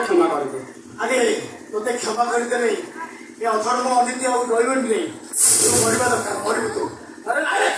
क्षमा करदे आगे तोते क्षमा करदेले ये अधर्म अनिति और रहिबन नहीं तू मरिबा दरकार मरिबु तू अरे अरे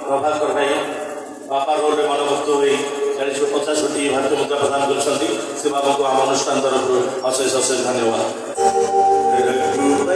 प्रभाकर भाई बापा रोल में मनमुक्त हो 40-50 कोटी भारतीय मुद्रा प्रदान कर बाबू को आम अनुष्ठान तरफ अशेष अशेष धन्यवाद।